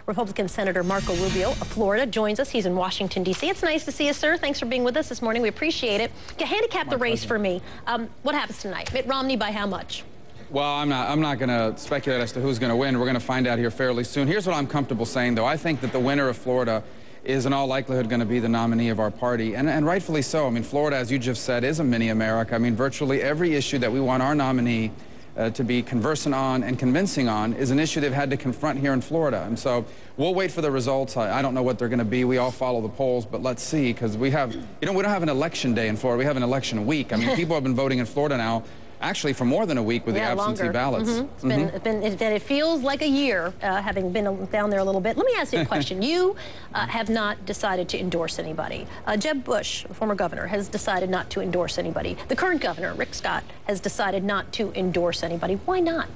Republican Senator Marco Rubio of Florida joins us. He's in Washington, D.C. It's nice to see you, sir. Thanks for being with us this morning. We appreciate it. Handicap the race for me. What happens tonight? Mitt Romney by how much? Well, I'm not going to speculate as to who's going to win. We're going to find out here fairly soon. Here's what I'm comfortable saying, though. I think that the winner of Florida is in all likelihood going to be the nominee of our party, and rightfully so. I mean, Florida, as you just said, is a mini America. I mean, virtually every issue that we want our nominee to be conversant on and convincing on is an issue they've had to confront here in Florida. And so we'll wait for the results. I don't know what they're going to be. We all follow the polls, but let's see, because we have, we don't have an election day in Florida. We have an election week. I mean, people have been voting in Florida now actually for more than a week with the absentee ballots. It feels like a year, having been down there a little bit. Let me ask you a question. You have not decided to endorse anybody. Jeb Bush, the former governor, has decided not to endorse anybody. The current governor, Rick Scott, has decided not to endorse anybody. Why not?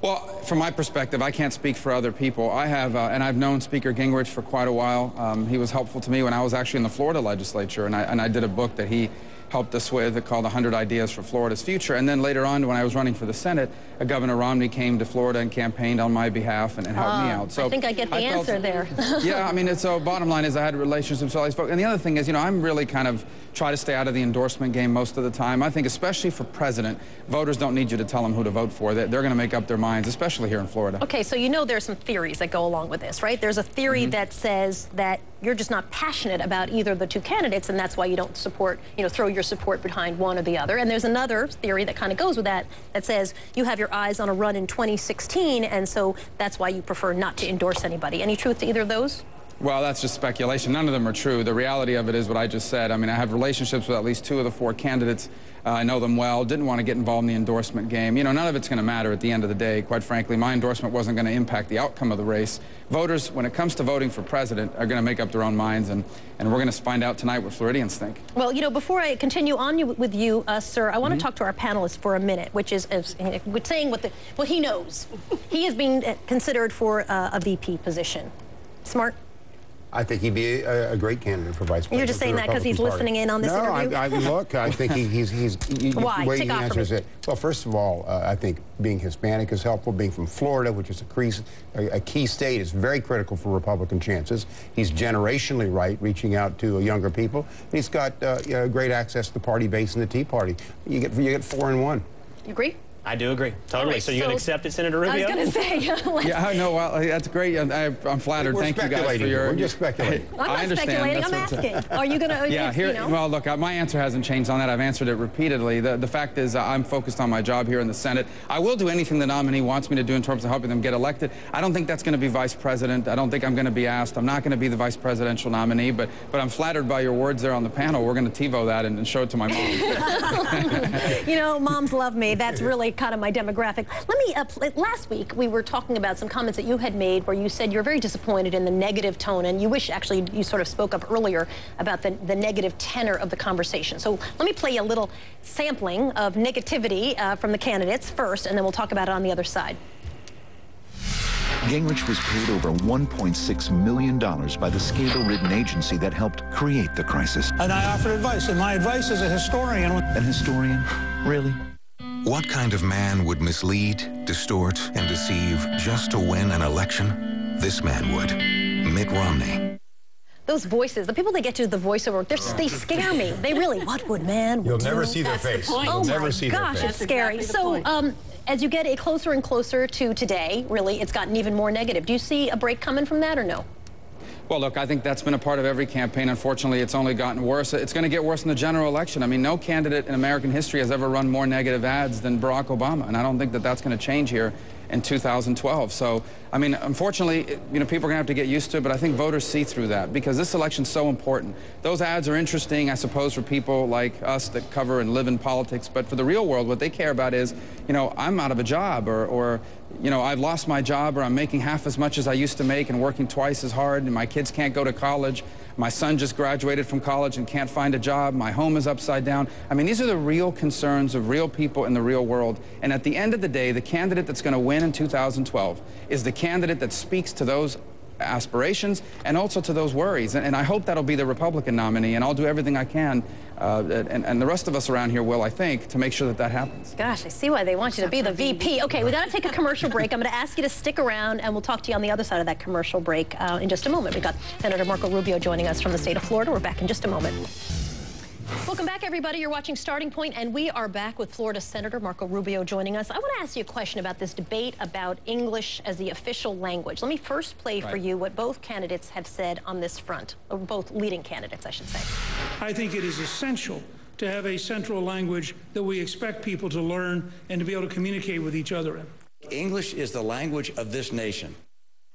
Well, from my perspective, I can't speak for other people. I have, and I've known Speaker Gingrich for quite a while. He was helpful to me when I was actually in the Florida legislature, and I did a book that he helped us with called 100 Ideas for Florida's Future. And then later on, when I was running for the Senate, Governor Romney came to Florida and campaigned on my behalf and helped me out. So I think I get the answer there. Yeah, I mean, so bottom line is I had relationships with all these folks. And the other thing is, you know, I'm really kind of try to stay out of the endorsement game most of the time. I think especially for president, voters don't need you to tell them who to vote for. They're going to make up their minds, especially here in Florida. Okay, so you know there's some theories that go along with this, right? There's a theory that says that you're just not passionate about either of the two candidates, and that's why you don't support, throw your support behind one or the other. And there's another theory that kind of goes with that, that says you have your eyes on a run in 2016, and so that's why you prefer not to endorse anybody. Any truth to either of those? Well, that's just speculation. None of them are true. The reality of it is what I just said. I mean, I have relationships with at least 2 of the 4 candidates. I know them well. Didn't want to get involved in the endorsement game. You know, none of it's going to matter at the end of the day. Quite frankly, my endorsement wasn't going to impact the outcome of the race. Voters, when it comes to voting for president, are going to make up their own minds, and we're going to find out tonight what Floridians think. Well, before I continue on with you, sir, I want to talk to our panelist for a minute, which is saying what he knows. He is being considered for a VP position. Smart? I think he'd be a great candidate for vice president. You're just saying that because he's listening in on this interview? No, look, I think he's Why? the way Take he off answers it. Well, first of all, I think being Hispanic is helpful. Being from Florida, which is a key state, is very critical for Republican chances. He's generationally right, reaching out to younger people. He's got great access to the party base and the Tea Party. You get 4 in 1. You agree? I do agree, totally. Right, so you can accept it, Senator Rubio? I was going to say. Yeah, I know. Well, that's great. I'm flattered. Thank you guys for your. We're just speculating. I'm not speculating. I'm asking. Are you going to? Yeah. Well, look, my answer hasn't changed on that. I've answered it repeatedly. The fact is, I'm focused on my job here in the Senate. I will do anything the nominee wants me to do in terms of helping them get elected. I don't think that's going to be vice president. I don't think I'm going to be asked. I'm not going to be the vice presidential nominee. But I'm flattered by your words there on the panel. We're going to TiVo that and show it to my mom. Moms love me. That's really kind of my demographic. Let me, last week we were talking about some comments that you had made where you said you're very disappointed in the negative tone, and you wish actually you sort of spoke up earlier about the negative tenor of the conversation. So let me play a little sampling of negativity from the candidates first, and then we'll talk about it on the other side. Gingrich was paid over $1.6 million by the scandal-ridden agency that helped create the crisis. And I offered advice, and my advice as a historian. An historian? Really? What kind of man would mislead, distort, and deceive just to win an election? This man would. Mitt Romney. Those voices, the people that get to the voiceover, they scare me. They really, what would man would You'll do? never see their face. Oh my gosh, it's scary. So as you get it closer and closer to today, really, it's gotten even more negative. Do you see a break coming from that or no? Well, look, I think that's been a part of every campaign. Unfortunately, it's only gotten worse. It's going to get worse in the general election. I mean, no candidate in American history has ever run more negative ads than Barack Obama, and I don't think that that's going to change here in 2012. So, I mean, unfortunately, people are going to have to get used to it, but I think voters see through that because this election's so important. Those ads are interesting, I suppose, for people like us that cover and live in politics, but for the real world, what they care about is, I'm out of a job, or I've lost my job, or I'm making half as much as I used to make and working twice as hard, and my kids can't go to college. My son just graduated from college and can't find a job. My home is upside down. I mean, these are the real concerns of real people in the real world. And at the end of the day, the candidate that's going to win in 2012 is the candidate that speaks to those aspirations and also to those worries. And I hope that'll be the Republican nominee, and I'll do everything I can, and the rest of us around here will, I think, to make sure that that happens. Gosh, I see why they want you to be the VP. Okay, we got to take a commercial break. I'm going to ask you to stick around, and we'll talk to you on the other side of that commercial break in just a moment. We got Senator Marco Rubio joining us from the state of Florida. We're back in just a moment. Welcome back, everybody. You're watching Starting Point, and we are back with Florida Senator Marco Rubio joining us. I want to ask you a question about this debate about English as the official language. Let me first play for you what both candidates have said on this front, or both leading candidates, I should say. I think it is essential to have a central language that we expect people to learn and to be able to communicate with each other in. English is the language of this nation.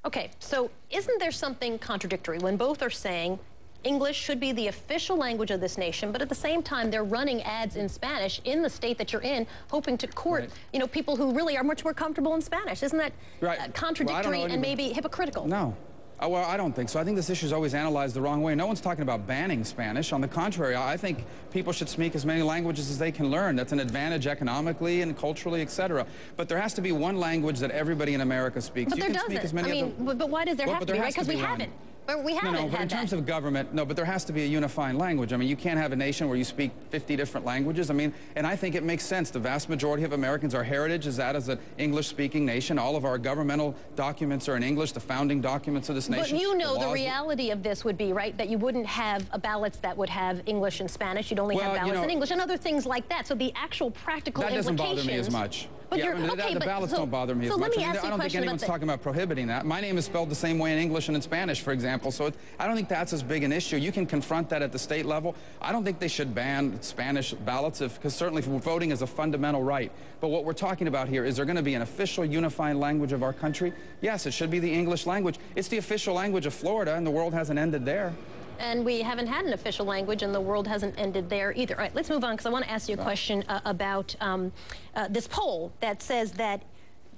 Okay, so isn't there something contradictory when both are saying English should be the official language of this nation, but at the same time they're running ads in Spanish in the state that you're in, hoping to court, you know, people who really are much more comfortable in Spanish? Isn't that contradictory and maybe hypocritical? No. Well, I don't think so. I think this issue is always analyzed the wrong way. No one's talking about banning Spanish. On the contrary, I think people should speak as many languages as they can learn. That's an advantage economically and culturally, etc. But there has to be one language that everybody in America speaks. But you there can speak as doesn't. many I mean, but why does there have to be, right? Because we haven't. But we haven't No, but in terms of government, no, but there has to be a unifying language. I mean, you can't have a nation where you speak 50 different languages. I mean, and I think it makes sense. The vast majority of Americans, our heritage is that as an English-speaking nation. All of our governmental documents are in English, the founding documents of this nation. But you know the reality of this would be, right, that you wouldn't have ballots that would have English and Spanish. You'd only have ballots in English and other things like that. So the actual practical implications... That doesn't bother me as much. But the ballots don't bother me as much. I don't think anyone's talking about prohibiting that. My name is spelled the same way in English and in Spanish, for example, so I don't think that's as big an issue. You can confront that at the state level. I don't think they should ban Spanish ballots, because certainly voting is a fundamental right. But what we're talking about here, is there going to be an official unifying language of our country? Yes, it should be the English language. It's the official language of Florida, and the world hasn't ended there. And we haven't had an official language, and the world hasn't ended there either. All right, let's move on, because I want to ask you a question about this poll that says that,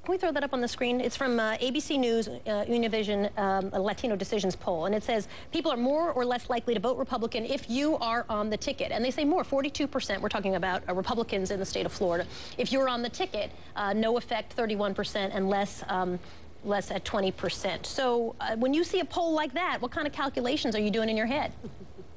can we throw that up on the screen? It's from ABC News, Univision, a Latino Decisions poll, and it says people are more or less likely to vote Republican if you are on the ticket. And they say more, 42%, we're talking about Republicans in the state of Florida. If you're on the ticket, no effect, 31%, and less at 20%. So when you see a poll like that, what kind of calculations are you doing in your head?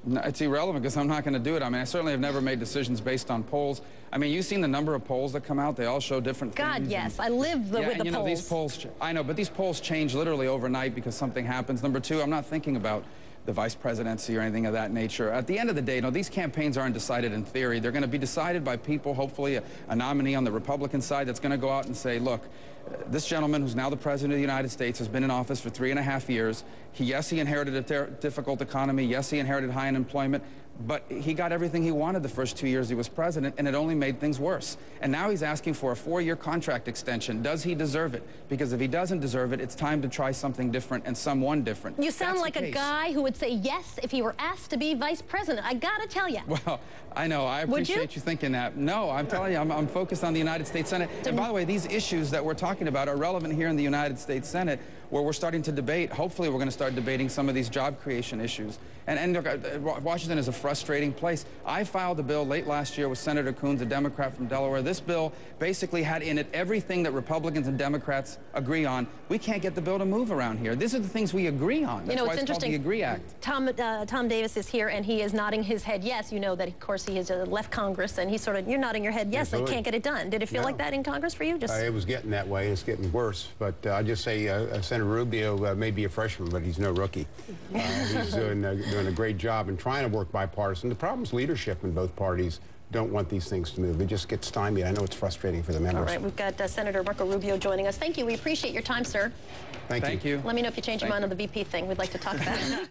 No, it's irrelevant, because I'm not going to do it. I mean, I certainly have never made decisions based on polls. I mean, you've seen the number of polls that come out. They all show different things. God, yes. I live with the polls. These polls, I know, but these polls change literally overnight because something happens. Number two, I'm not thinking about the vice presidency or anything of that nature. At the end of the day, no, these campaigns aren't decided in theory. They're going to be decided by people, hopefully a nominee on the Republican side that's going to go out and say, look, this gentleman who's now the president of the United States has been in office for 3.5 years. Yes, he inherited a difficult economy. Yes, he inherited high unemployment. But he got everything he wanted the first 2 years he was president, and it only made things worse. And now he's asking for a 4-year contract extension. Does he deserve it? Because if he doesn't deserve it, it's time to try something different and someone different. You sound like a guy who would say yes if he were asked to be vice president. I gotta tell you. Well, I know. I appreciate you thinking that. No, I'm telling you, I'm focused on the United States Senate. And by the way, these issues that we're talking about are relevant here in the United States Senate, where we're starting to debate. Hopefully, we're going to start debating some of these job creation issues. And look, Washington is a frustrating place. I filed a bill late last year with Senator Coons, a Democrat from Delaware. This bill basically had in it everything that Republicans and Democrats agree on. We can't get the bill to move around here. These are the things we agree on. That's why it's called the Agree Act. Tom Davis is here, and he is nodding his head yes. You know that, of course, he has left Congress, and he's sort of, you're nodding your head yes, they can't get it done. Did it feel like that in Congress for you? It was getting that way, and it's getting worse. But I just say Senator Rubio may be a freshman, but he's no rookie. He's doing a great job in trying to work bipartisan. The problem is leadership in both parties don't want these things to move. They just get stymied. I know it's frustrating for the members. All right, we've got Senator Marco Rubio joining us. Thank you. We appreciate your time, sir. Thank you. Thank you. Let me know if you change your mind on the VP thing. We'd like to talk about it.